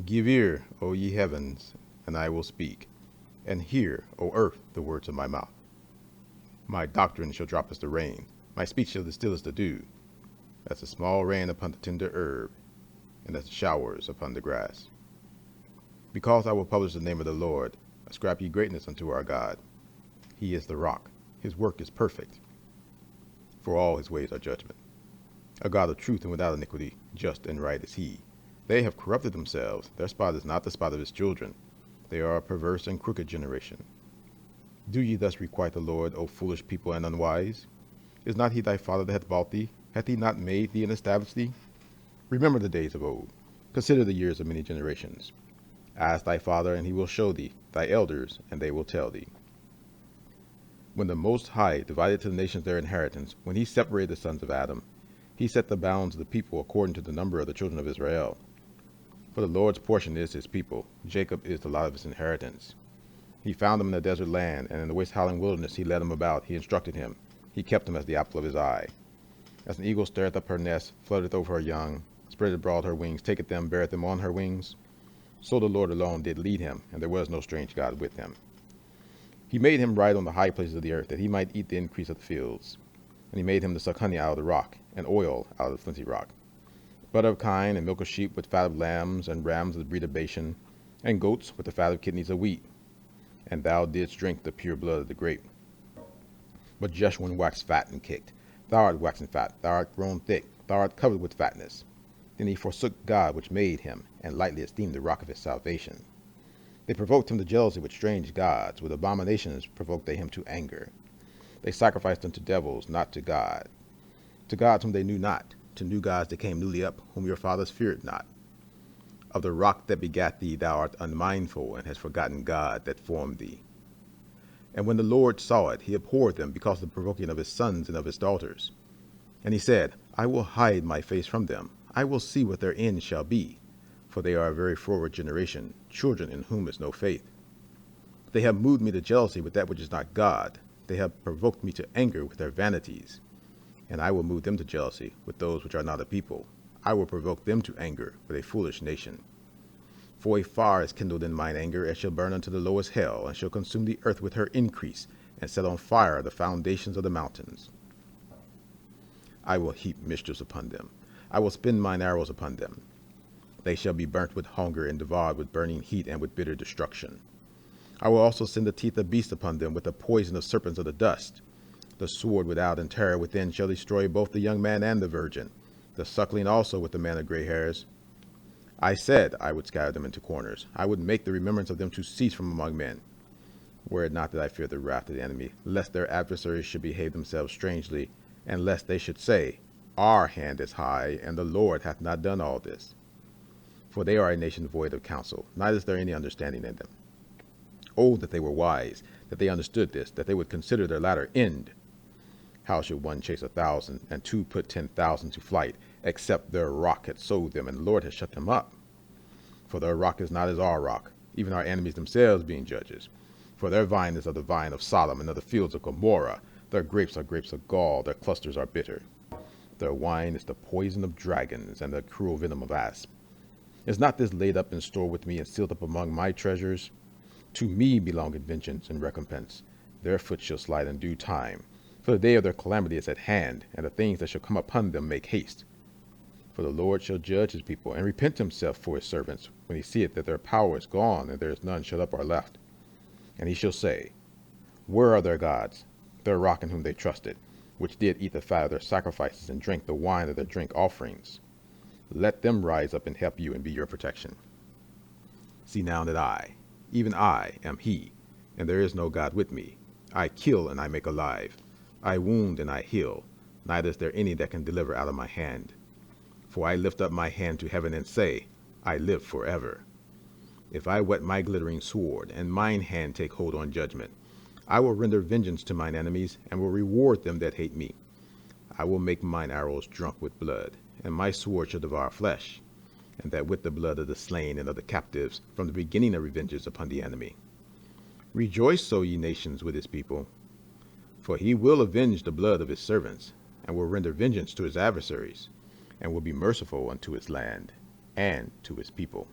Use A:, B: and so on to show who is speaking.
A: Give ear, O ye heavens, and I will speak, and hear, O earth, the words of my mouth. My doctrine shall drop as the rain, my speech shall distill as the dew, as the small rain upon the tender herb, and as the showers upon the grass. Because I will publish the name of the Lord, ascribe ye greatness unto our God. He is the rock, his work is perfect, for all his ways are judgment. A God of truth and without iniquity, just and right is he. They have corrupted themselves, their spot is not the spot of his children. They are a perverse and crooked generation. Do ye thus requite the Lord, O foolish people and unwise? Is not he thy father that hath bought thee? Hath he not made thee and established thee? Remember the days of old. Consider the years of many generations. Ask thy father, and he will show thee, thy elders, and they will tell thee. When the Most High divided to the nations their inheritance, when he separated the sons of Adam, he set the bounds of the people according to the number of the children of Israel. For the Lord's portion is his people, Jacob is the lot of his inheritance. He found him in the desert land, and in the waste howling wilderness he led him about, he instructed him. He kept him as the apple of his eye. As an eagle stirreth up her nest, flutteth over her young, spreadeth abroad her wings, taketh them, beareth them on her wings. So the Lord alone did lead him, and there was no strange God with him. He made him ride on the high places of the earth, that he might eat the increase of the fields. And he made him to suck honey out of the rock, and oil out of the flinty rock. Butter of kine, and milk of sheep, with fat of lambs, and rams of the breed of Bashan, and goats with the fat of kidneys of wheat. And thou didst drink the pure blood of the grape. But Jeshurun waxed fat and kicked. Thou art waxen fat, thou art grown thick, thou art covered with fatness. Then he forsook God which made him, and lightly esteemed the rock of his salvation. They provoked him to jealousy with strange gods, with abominations provoked they him to anger. They sacrificed unto devils, not to God, to gods whom they knew not, to new gods that came newly up, whom your fathers feared not. Of the rock that begat thee thou art unmindful, and hast forgotten God that formed thee. And when the Lord saw it, he abhorred them because of the provoking of his sons and of his daughters. And he said, I will hide my face from them, I will see what their end shall be, for they are a very froward generation, children in whom is no faith. They have moved me to jealousy with that which is not God, they have provoked me to anger with their vanities. And I will move them to jealousy with those which are not a people. I will provoke them to anger with a foolish nation. For a fire is kindled in mine anger, and shall burn unto the lowest hell, and shall consume the earth with her increase, and set on fire the foundations of the mountains. I will heap mischiefs upon them. I will spin mine arrows upon them. They shall be burnt with hunger, and devoured with burning heat, and with bitter destruction. I will also send the teeth of beasts upon them, with the poison of serpents of the dust. The sword without and terror within shall destroy both the young man and the virgin, the suckling also with the man of gray hairs. I said I would scatter them into corners. I would make the remembrance of them to cease from among men. Were it not that I fear the wrath of the enemy, lest their adversaries should behave themselves strangely, and lest they should say, Our hand is high, and the Lord hath not done all this. For they are a nation void of counsel, neither is there any understanding in them. Oh, that they were wise, that they understood this, that they would consider their latter end. How should one chase 1,000, and two put 10,000 to flight, except their rock had sowed them, and the Lord has shut them up? For their rock is not as our rock, even our enemies themselves being judges. For their vine is of the vine of Sodom, and of the fields of Gomorrah. Their grapes are grapes of gall, their clusters are bitter. Their wine is the poison of dragons, and the cruel venom of asps. Is not this laid up in store with me, and sealed up among my treasures? To me belongeth vengeance and recompense. Their foot shall slide in due time. For the day of their calamity is at hand, and the things that shall come upon them make haste. For the Lord shall judge his people, and repent himself for his servants, when he seeth that their power is gone, and there is none shut up or left. And he shall say, Where are their gods, their rock in whom they trusted, which did eat the fat of their sacrifices, and drink the wine of their drink offerings? Let them rise up and help you, and be your protection. See now that I, even I, am he, and there is no God with me. I kill and I make alive. I wound and I heal. Neither is there any that can deliver out of my hand. For I lift up my hand to heaven and say, I live forever. If I whet my glittering sword, and mine hand take hold on judgment, I will render vengeance to mine enemies, and will reward them that hate me. I will make mine arrows drunk with blood, and my sword shall devour flesh, and that with the blood of the slain and of the captives, from the beginning of revenges upon the enemy. Rejoice, so ye nations, with his people, for he will avenge the blood of his servants, and will render vengeance to his adversaries, and will be merciful unto his land, and to his people.